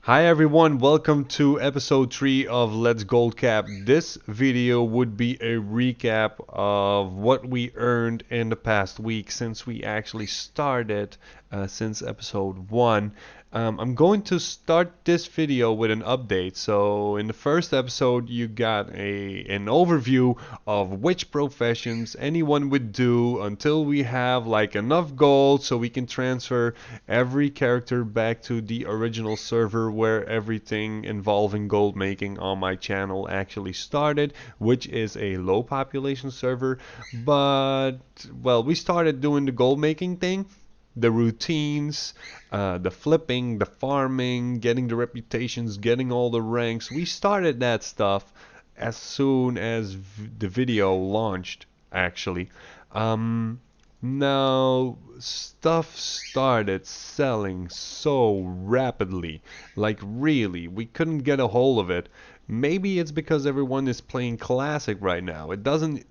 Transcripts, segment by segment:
Hi everyone, welcome to episode 3 of Let's Goldcap. This video would be a recap of what we earned in the past week since we actually started since episode 1. I'm going to start this video with an update. So in the first episode you got an overview of which professions anyone would do until we have like enough gold so we can transfer every character back to the original server where everything involving gold making on my channel actually started, which is a low population server. But well, we started doing the gold making thing, the routines, the flipping, the farming, getting the reputations, getting all the ranks. We started that stuff as soon as the video launched, actually. Um, Now, stuff started selling so rapidly. Like, really, we couldn't get a hold of it. Maybe it's because everyone is playing Classic right now. It doesn't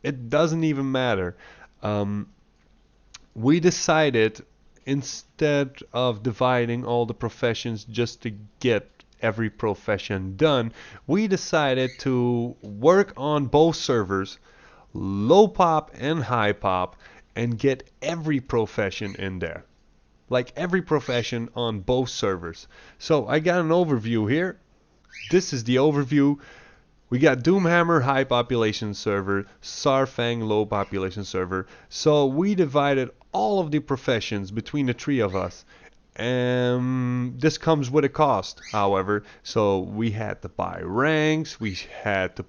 even matter. Um, we decided instead of dividing all the professions just to get every profession done, we decided to work on both servers, low pop and high pop, and get every profession in there. Like every profession on both servers. So I got an overview here. This is the overview. We got Doomhammer high population server, Tsar Fang low population server. So we divided all of the professions between the three of us. And this comes with a cost, however. So we had to buy ranks, we had to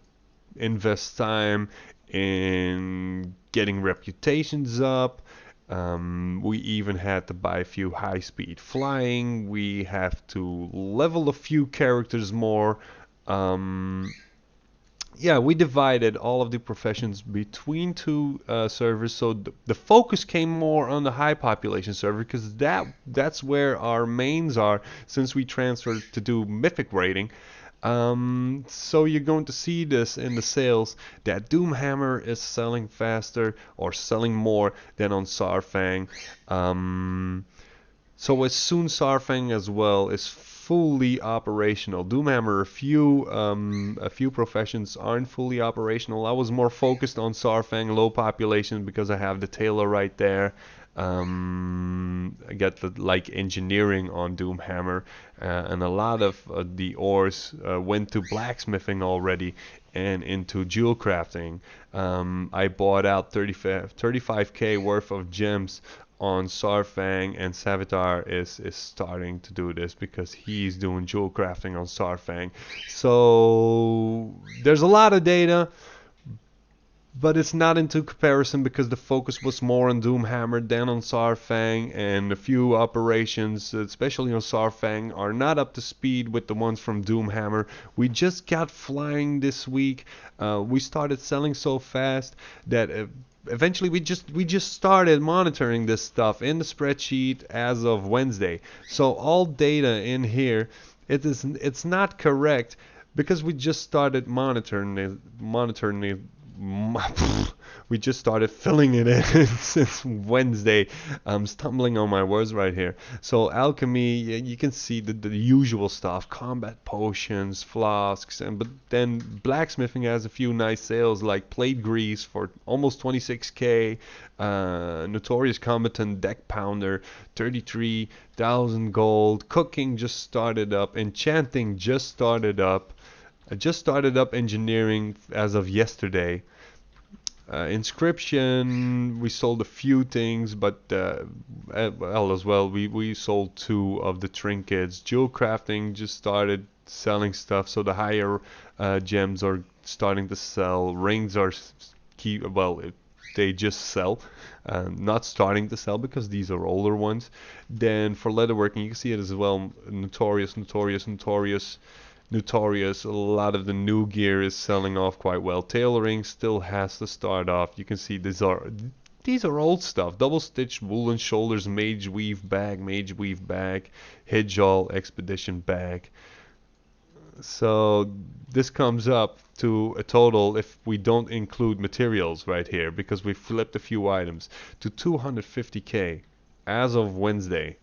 invest time in getting reputations up. We even had to buy a few high-speed flying. We have to level a few characters more. Um, yeah, we divided all of the professions between two servers, so the focus came more on the high population server because that's where our mains are since we transferred to do mythic rating. So you're going to see this in the sales that Doomhammer is selling faster or selling more than on Tsar Fang. Um, so as soon Tsar Fang as well is fully operational. Doomhammer, a few professions aren't fully operational. I was more focused on Tsar Fang low population because I have the tailor right there. I got the like engineering on Doomhammer, and a lot of the ores went to blacksmithing already and into jewel crafting. I bought out 35k worth of gems on Tsar Fang, and Savitar is starting to do this because he's doing jewel crafting on Tsar Fang. So there's a lot of data, but it's not into comparison because the focus was more on Doomhammer than on Tsar Fang, and a few operations, especially on Tsar Fang, are not up to speed with the ones from Doomhammer. We just got flying this week. We started selling so fast that eventually we just started monitoring this stuff in the spreadsheet as of Wednesday. So all data in here, it's not correct because we just started monitoring it. We just started filling it in since Wednesday. I'm stumbling on my words right here. So alchemy, you can see the usual stuff: combat potions, flasks, and but then blacksmithing has a few nice sales like plate grease for almost 26k, notorious combatant deck pounder 33,000 gold. Cooking just started up. Enchanting just started up. I just started up engineering as of yesterday. Inscription, we sold a few things, but well, as well, we sold two of the trinkets. Jewel crafting just started selling stuff, so the higher gems are starting to sell. Rings are they just sell, not starting to sell because these are older ones. Then for leatherworking, you can see it as well. Notorious. A lot of the new gear is selling off quite well. Tailoring still has to start off. You can see these are old stuff. Double stitch woolen shoulders, mage weave bag, Hijal expedition bag. So this comes up to a total, if we don't include materials right here, because we flipped a few items, to 250k as of Wednesday.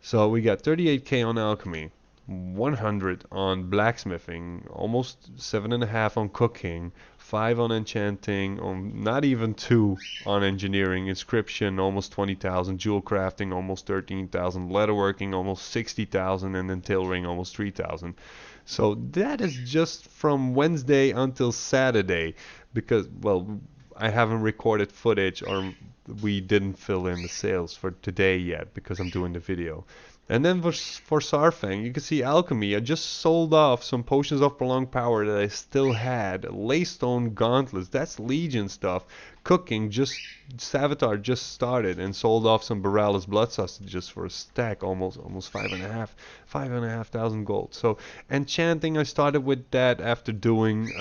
So we got 38k on alchemy, 100 on blacksmithing, almost 7.5 on cooking, 5 on enchanting, on not even 2 on engineering, inscription almost 20,000, jewel crafting almost 13,000, leatherworking almost 60,000, and then tailoring almost 3,000. So that is just from Wednesday until Saturday, because, well, I haven't recorded footage, or we didn't fill in the sales for today yet because I'm doing the video. And then for Tsar Fang, you can see alchemy. I just sold off some potions of prolonged power that I still had. Laystone gauntlets, that's Legion stuff. Cooking, just Savitar just started and sold off some Borealis blood sausages for a stack, almost 5,500 gold. So enchanting, I started with that after doing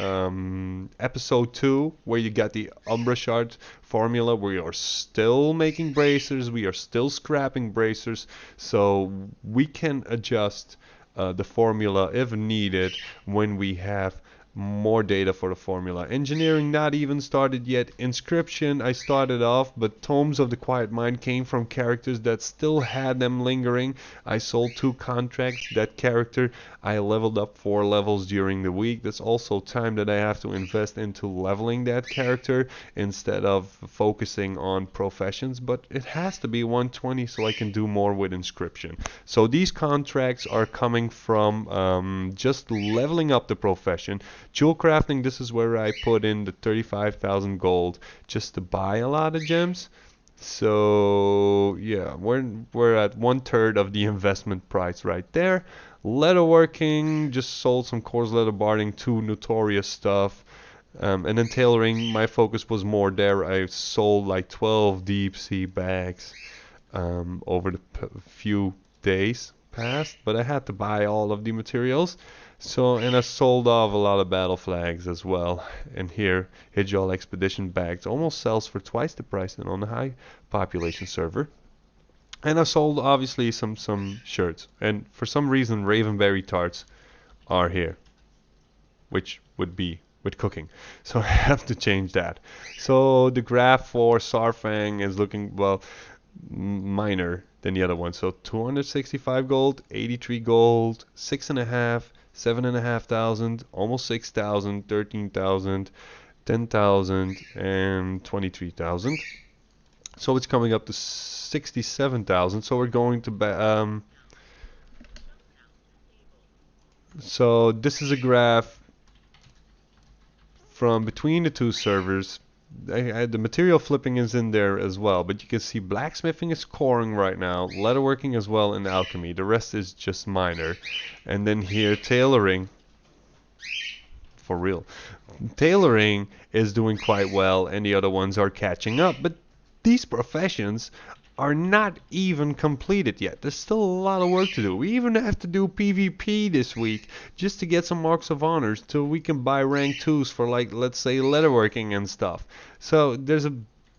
episode 2, where you got the Umbra shard formula. We are still making bracers, we are still scrapping bracers, so we can adjust the formula if needed when we have more data for the formula. Engineering not even started yet. Inscription I started off, but Tomes of the Quiet Mind came from characters that still had them lingering. I sold 2 contracts. That character I leveled up 4 levels during the week. That's also time that I have to invest into leveling that character instead of focusing on professions, but it has to be 120 so I can do more with inscription. So these contracts are coming from just leveling up the profession. Jewel crafting, this is where I put in the 35,000 gold just to buy a lot of gems. So yeah, we're at 1/3 of the investment price right there. Leatherworking, just sold some coarse leather barding, 2 notorious stuff. And then tailoring, my focus was more there. I sold like 12 deep sea bags over the few days past, but I had to buy all of the materials. So, and I sold off a lot of battle flags as well. And here, Hijal Expedition bags almost sells for twice the price than on the high population server. And I sold obviously some shirts. And for some reason, Ravenberry tarts are here, which would be with cooking. So I have to change that. So the graph for Tsar Fang is looking, well, minor than the other one. So 265 gold, 83 gold, 6.5, 7,500, almost 6,000, 13,000, 10,000, and 23,000. So it's coming up to 67,000. So we're going to so this is a graph from between the 2 servers. The material flipping is in there as well, but you can see blacksmithing is scoring right now, leatherworking as well, and alchemy. The rest is just minor. And then here, tailoring, for real. Tailoring is doing quite well, and the other ones are catching up. But these professions are not even completed yet. There's still a lot of work to do. We even have to do PvP this week just to get some marks of honors so we can buy rank 2s for, like, let's say leatherworking and stuff. So there's a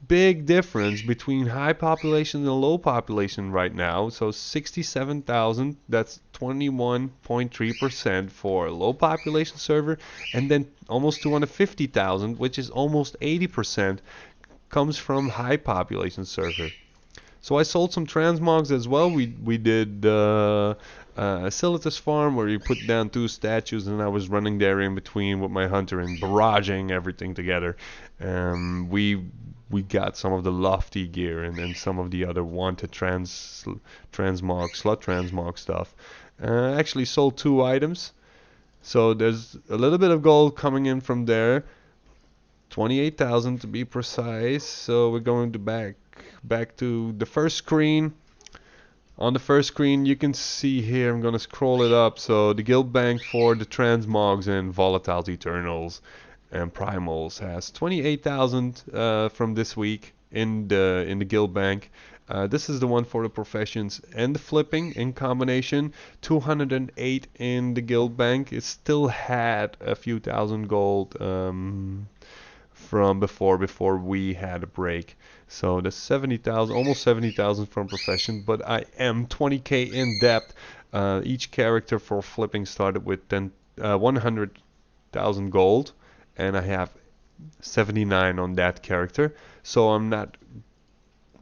big difference between high population and low population right now. So 67,000, that's 21.3% for a low population server, and then almost 250,000, which is almost 80%, comes from high population server. So I sold some transmogs as well. We did a Silitus farm where you put down 2 statues, and I was running there in between with my hunter and barraging everything together. We got some of the lofty gear and then some of the other wanted transmog, slot transmog stuff. Actually sold 2 items. So there's a little bit of gold coming in from there. 28,000 to be precise. So we're going to back to the first screen. On the first screen you can see here, I'm gonna scroll it up, so the guild bank for the transmogs and volatiles, eternals and primals has 28,000 from this week in the guild bank. This is the one for the professions and the flipping in combination. 208 in the guild bank. It still had a few thousand gold from before we had a break. So the 70,000, almost 70,000 from profession, but I am 20k in depth. Each character for flipping started with 100,000 gold, and I have 79 on that character. So I'm not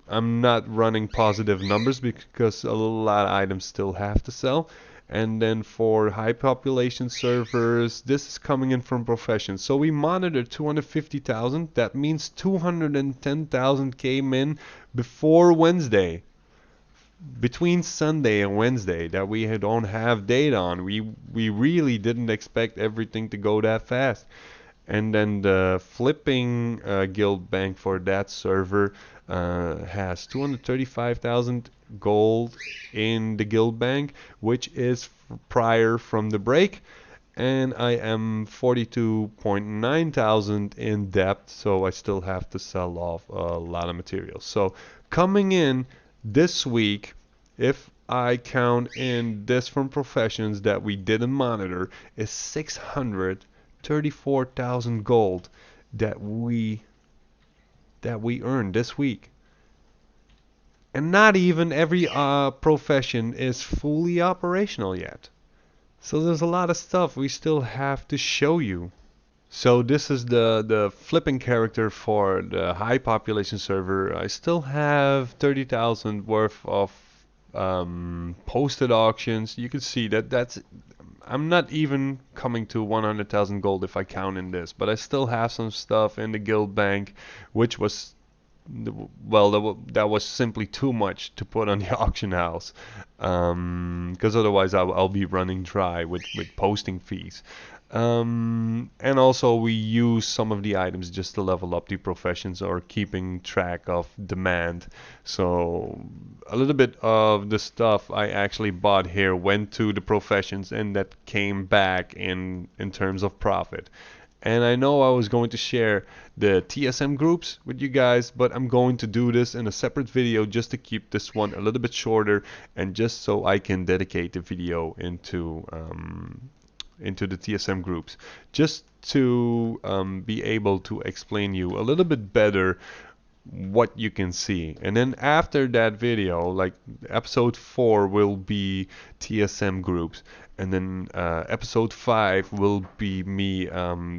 I'm not running positive numbers because a lot of items still have to sell. And then for high population servers, this is coming in from professions. So we monitored 250,000. That means 210,000 came in before Wednesday. Between Sunday and Wednesday that we don't have data on. We really didn't expect everything to go that fast. And then the flipping guild bank for that server has 235,000 gold in the guild bank, which is prior from the break. And I am 42.9 thousand in debt, so I still have to sell off a lot of materials. So coming in this week, if I count in this from professions that we didn't monitor, is 634,000 gold that we earned this week. And not even every profession is fully operational yet. So there's a lot of stuff we still have to show you. So this is the flipping character for the high population server. I still have 30,000 worth of posted auctions. You can see that I'm not even coming to 100,000 gold if I count in this, but I still have some stuff in the guild bank, which was well, that was simply too much to put on the auction house, because otherwise I'll be running dry with posting fees. And also we use some of the items just to level up the professions or keeping track of demand. So a little bit of the stuff I actually bought here went to the professions and that came back in terms of profit. And I know I was going to share the TSM groups with you guys, but I'm going to do this in a separate video just to keep this one a little bit shorter and just so I can dedicate the video into the TSM groups, just to be able to explain you a little bit better what you can see. And then after that video, like episode 4 will be TSM groups, and then episode 5 will be me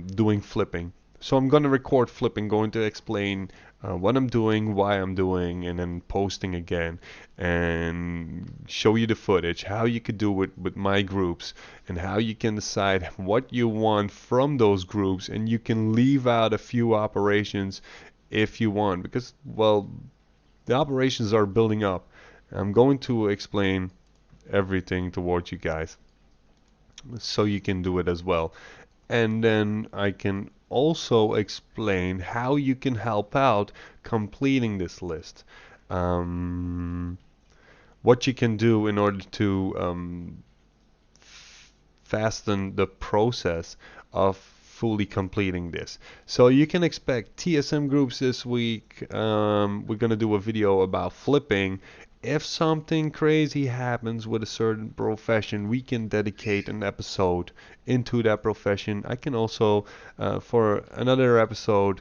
doing flipping. So I'm gonna record flipping, going to explain what I'm doing, why I'm doing, and then posting again and show you the footage, how you could do it with my groups, and how you can decide what you want from those groups, and you can leave out a few operations if you want, because well, the operations are building up. I'm going to explain everything towards you guys so you can do it as well. And then I can also explain how you can help out completing this list. What you can do in order to fasten the process of fully completing this. So you can expect TSM groups this week. We're gonna do a video about flipping. If something crazy happens with a certain profession, we can dedicate an episode into that profession. I can also, for another episode,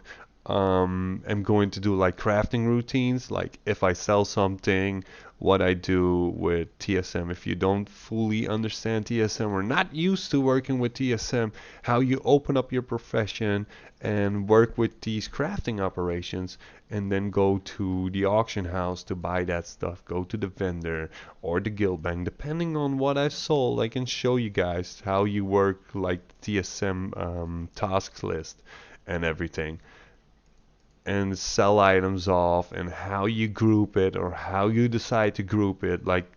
am going to do like crafting routines, like if I sell something, what I do with TSM. If you don't fully understand TSM or not used to working with TSM, how you open up your profession and work with these crafting operations, and then go to the auction house to buy that stuff, go to the vendor or the guild bank, depending on what I've sold. I can show you guys how you work like TSM tasks list and everything, and sell items off, and how you group it or how you decide to group it, like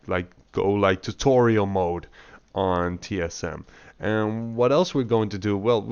go like tutorial mode on TSM. And what else we're going to do? Well,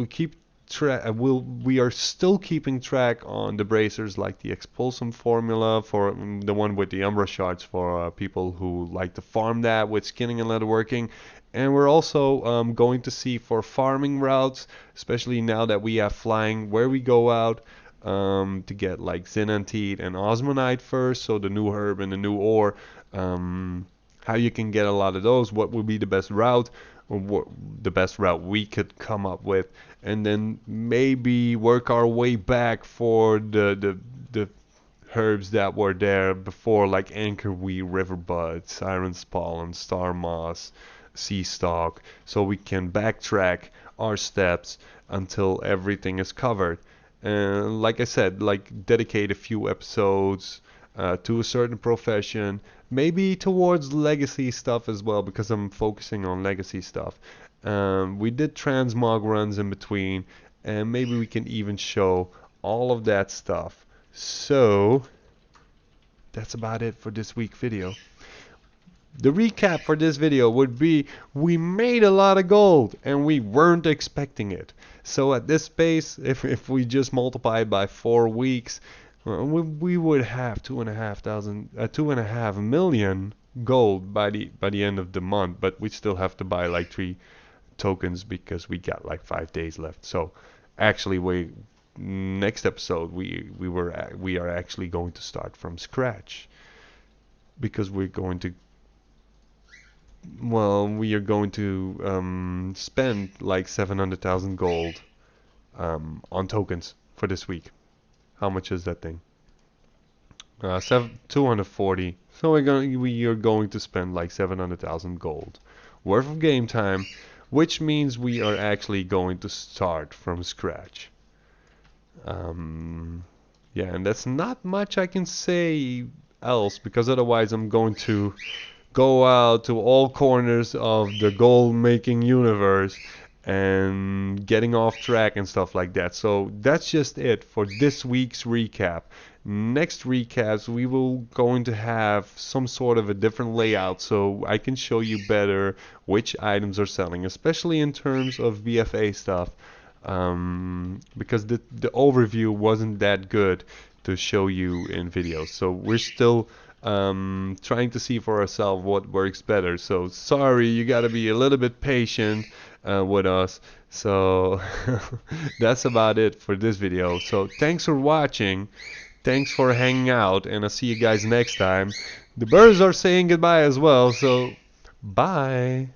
we are still keeping track on the bracers, like the expulsum formula for the one with the umbra shards for people who like to farm that with skinning and leatherworking. And we're also going to see for farming routes, especially now that we have flying, where we go out to get like Zinantite and Osmonite first, so the new herb and the new ore, how you can get a lot of those, what would be the best route, or what the best route we could come up with, and then maybe work our way back for the herbs that were there before, like anchorweed, riverbud, siren's pollen, star moss, sea stalk, so we can backtrack our steps until everything is covered. And like I said, like dedicate a few episodes to a certain profession, maybe towards legacy stuff as well, because I'm focusing on legacy stuff. We did transmog runs in between, and maybe we can even show all of that stuff. So that's about it for this week's video. The recap for this video would be, we made a lot of gold and we weren't expecting it. So at this pace, if we just multiply it by 4 weeks, we would have 2.5 million gold by the end of the month. But we still have to buy like 3 tokens because we got like 5 days left. So actually, next episode we are actually going to start from scratch, because we are going to spend like 700,000 gold on tokens for this week. How much is that thing? 240. So we are going to spend like 700,000 gold worth of game time, which means we are actually going to start from scratch. Yeah, and that's not much I can say else, because otherwise I'm going to go out to all corners of the gold making universe and getting off track and stuff like that. So that's just it for this week's recap. Next recaps we will going to have some sort of a different layout, so I can show you better which items are selling, especially in terms of BFA stuff, because the overview wasn't that good to show you in videos. So we're still trying to see for ourselves what works better. So sorry, you gotta be a little bit patient with us. So that's about it for this video. So thanks for watching, thanks for hanging out, and I'll see you guys next time. The birds are saying goodbye as well, so bye.